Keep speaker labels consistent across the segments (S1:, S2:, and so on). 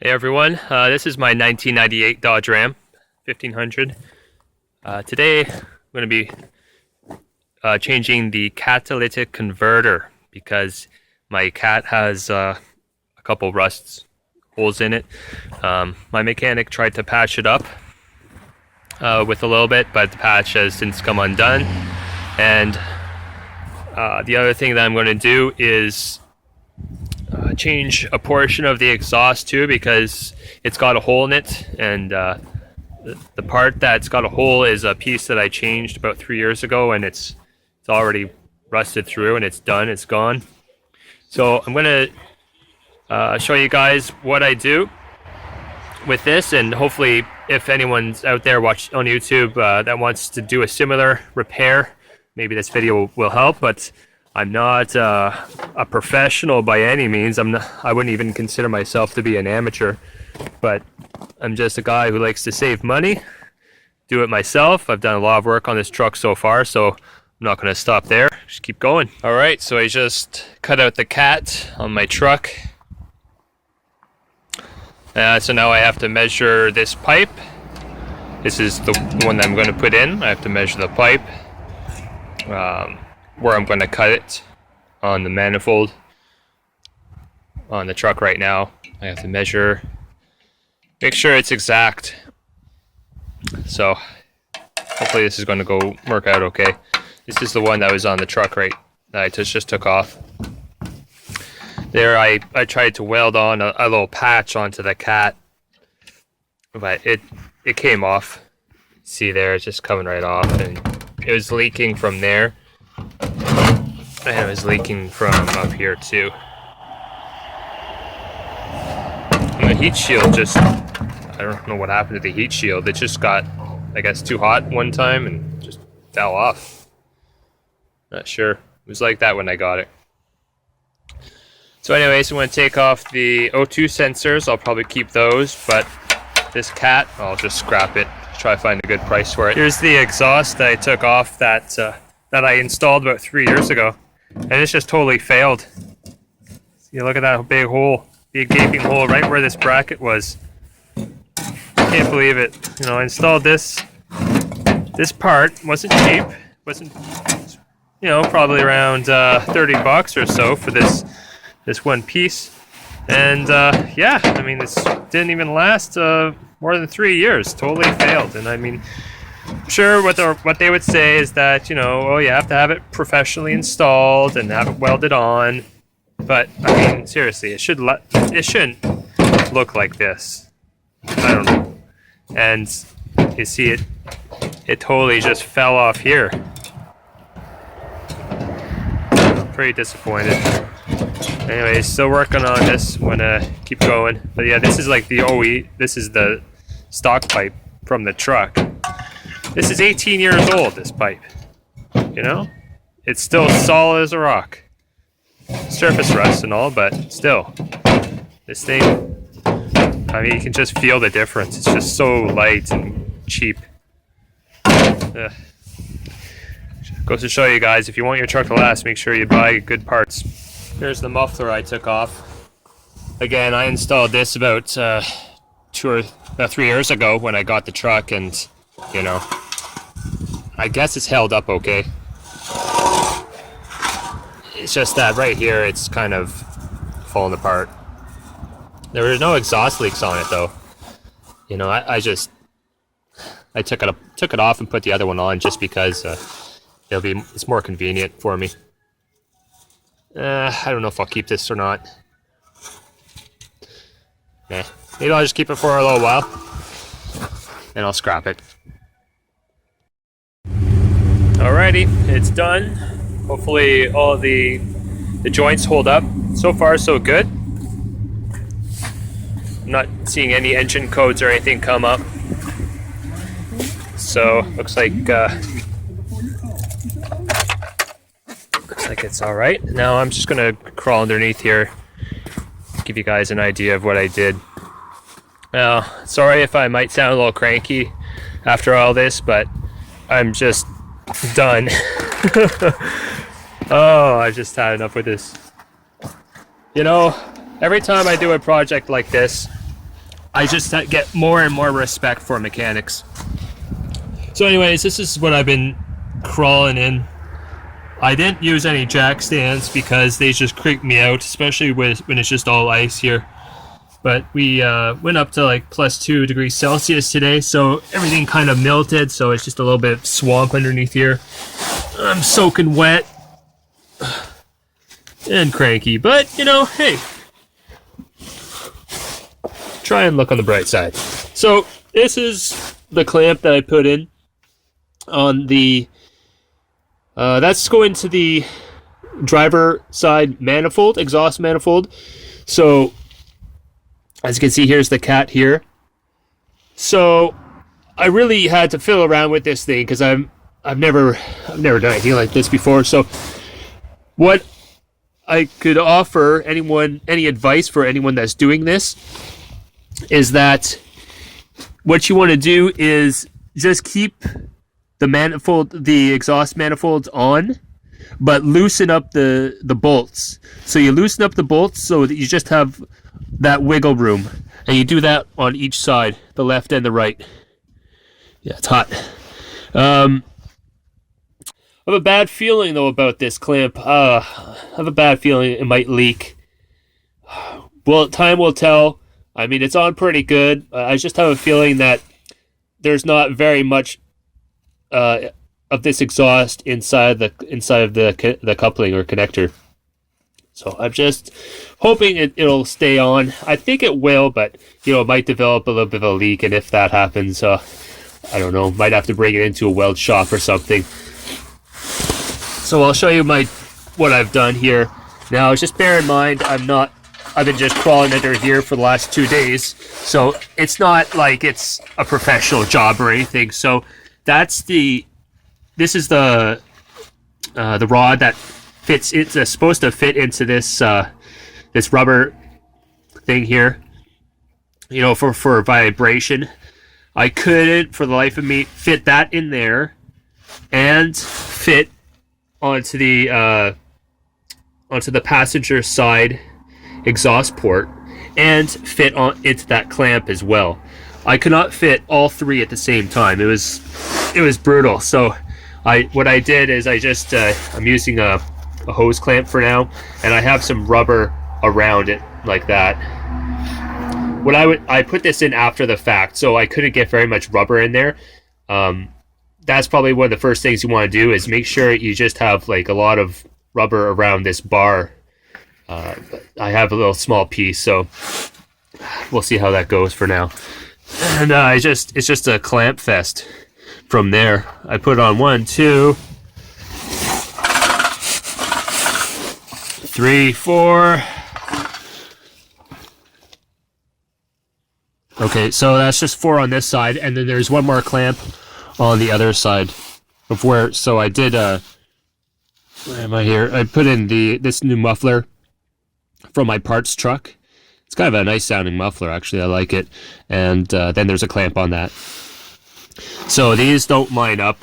S1: Hey everyone, this is my 1998 Dodge Ram 1500. Today I'm going to be changing the catalytic converter because my cat has a couple holes in it. My mechanic tried to patch it up with a little bit, but the patch has since come undone. And the other thing that I'm going to do is change a portion of the exhaust too, because it's got a hole in it, and the part that's got a hole is a piece that I changed about 3 years ago, and it's already rusted through and it's done, it's gone. So I'm going to show you guys what I do with this, and hopefully if anyone's out there on YouTube that wants to do a similar repair, maybe this video will help. But I'm not a professional by any means. I wouldn't even consider myself to be an amateur, but I'm just a guy who likes to save money, do it myself. I've done a lot of work on this truck so far, so I'm not going to stop there. Just keep going. All right, so I just cut out the cat on my truck. So now I have to measure this pipe. This is the one that I'm going to put in. I have to measure the pipe. Where I'm going to cut it on the manifold on the truck right now. I have to measure, make sure it's exact. So hopefully this is going to work out okay. This is the one that was on the truck that I just took off. There I tried to weld on a little patch onto the cat, but it came off. See there, it's just coming right off, and it was leaking from there. And it was leaking from up here too. And the heat shield I don't know what happened to the heat shield. It just got, I guess, too hot one time and just fell off. Not sure. It was like that when I got it. So anyways, I'm going to take off the O2 sensors. I'll probably keep those, but this cat, I'll just scrap it. Try to find a good price for it. Here's the exhaust that I took off that I installed about 3 years ago, and it's just totally failed. See, look at that big hole, big gaping hole right where this bracket was. Can't believe it. You know, I installed this part. Wasn't cheap. Wasn't, you know, probably around 30 bucks or so for this one piece. And yeah, I mean, this didn't even last more than 3 years. Totally failed. And I mean, sure, what they would say is that, you know, oh, you have to have it professionally installed and have it welded on. But I mean, seriously, it shouldn't look like this. I don't know. And you see it totally just fell off here. Pretty disappointed. Anyways, still working on this. I'm gonna keep going. But yeah, this is like the OE. This is the stock pipe from the truck. This is 18 years old, this pipe. You know? It's still solid as a rock. Surface rust and all, but still. This thing, I mean, you can just feel the difference. It's just so light and cheap. Goes to show you guys, if you want your truck to last, make sure you buy good parts. Here's the muffler I took off. Again, I installed this about 3 years ago when I got the truck, and you know, I guess it's held up okay. It's just that right here it's kind of falling apart. There were no exhaust leaks on it though. You know, I took it off and put the other one on just because it's more convenient for me. I don't know if I'll keep this or not. Maybe I'll just keep it for a little while and I'll scrap it. Alrighty, it's done. Hopefully all the joints hold up. So far so good. I'm not seeing any engine codes or anything come up. So looks like it's all right. Now I'm just gonna crawl underneath here, give you guys an idea of what I did. Now, sorry if I might sound a little cranky after all this, but I'm just done. Oh, I just had enough with this. You know, every time I do a project like this, I just get more and more respect for mechanics. So anyways, this is what I've been crawling in. I didn't use any jack stands because they just creep me out, especially when it's just all ice here. But we went up to like +2 degrees Celsius today, so everything kind of melted, so it's just a little bit of swamp underneath here. I'm soaking wet and cranky, but you know, hey, try and look on the bright side. So this is the clamp that I put in on the that's going to the driver side manifold, exhaust manifold. So as you can see, here's the cat here. So I really had to fiddle around with this thing because I've never done anything like this before. So what I could offer anyone, any advice for anyone that's doing this, is that what you want to do is just keep the manifold, the exhaust manifolds on, but loosen up the bolts. So you loosen up the bolts so that you just have that wiggle room, and you do that on each side, the left and the right. Yeah, it's hot. I have a bad feeling though about this clamp. I have a bad feeling it might leak. Well, time will tell. I mean, it's on pretty good. I just have a feeling that there's not very much of this exhaust inside of the coupling or connector. So I'm just hoping it'll stay on. I think it will, but you know, it might develop a little bit of a leak, and if that happens, I don't know, might have to bring it into a weld shop or something. So I'll show you what I've done here. Now, just bear in mind, I've been just crawling under here for the last 2 days, so it's not like it's a professional job or anything. So this is the rod that fits. It's supposed to fit into this this rubber thing here, you know, for vibration. I couldn't, for the life of me, fit that in there and fit onto the passenger side exhaust port and fit into that clamp as well. I could not fit all three at the same time. It was brutal. So what I did is I'm using a hose clamp for now, and I have some rubber around it like that. I put this in after the fact, so I couldn't get very much rubber in there. That's probably one of the first things you want to do, is make sure you just have like a lot of rubber around this bar. I have a little small piece, so we'll see how that goes for now. And it's just a clamp fest from there. I put on 1, 2, 3, 4. Okay, so that's just 4 on this side, and then there's one more clamp on the other side of where. So I did where am I here? I put in this new muffler from my parts truck. It's kind of a nice sounding muffler, actually. I like it. And then there's a clamp on that. So these don't line up.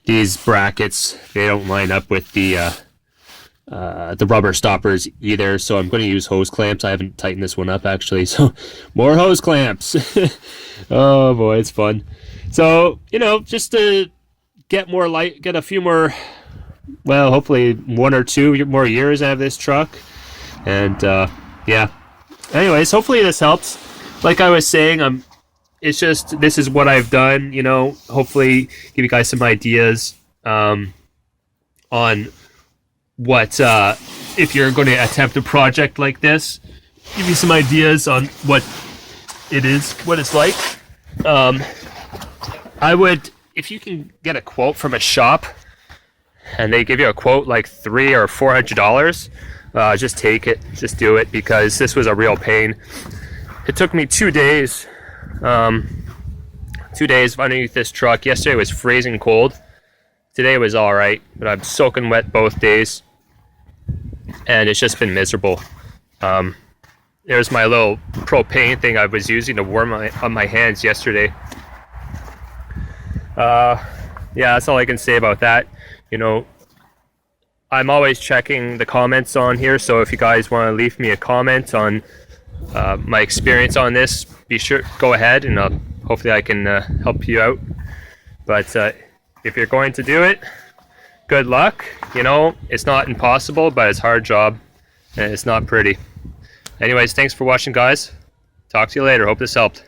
S1: These brackets, they don't line up with the rubber stoppers either. So I'm going to use hose clamps. I haven't tightened this one up, actually. So more hose clamps. Oh boy, it's fun. So, you know, just to get a few more, well, hopefully 1 or 2 more years out of this truck. And yeah. Anyways, hopefully this helps. Like I was saying, this is what I've done, you know, hopefully give you guys some ideas on what, if you're going to attempt a project like this, give you some ideas on what it's like. I would, if you can get a quote from a shop and they give you a quote like $300 or $400, just take it, just do it, because this was a real pain. It took me 2 days, 2 days underneath this truck. Yesterday was freezing cold. Today was all right, but I'm soaking wet both days, and it's just been miserable. There's my little propane thing I was using to warm on my hands yesterday. Yeah, that's all I can say about that. You know, I'm always checking the comments on here, so if you guys want to leave me a comment on my experience on this, be sure go ahead and hopefully I can help you out. But if you're going to do it, good luck. You know, it's not impossible, but it's a hard job and it's not pretty. Anyways, thanks for watching, guys. Talk to you later. Hope this helped.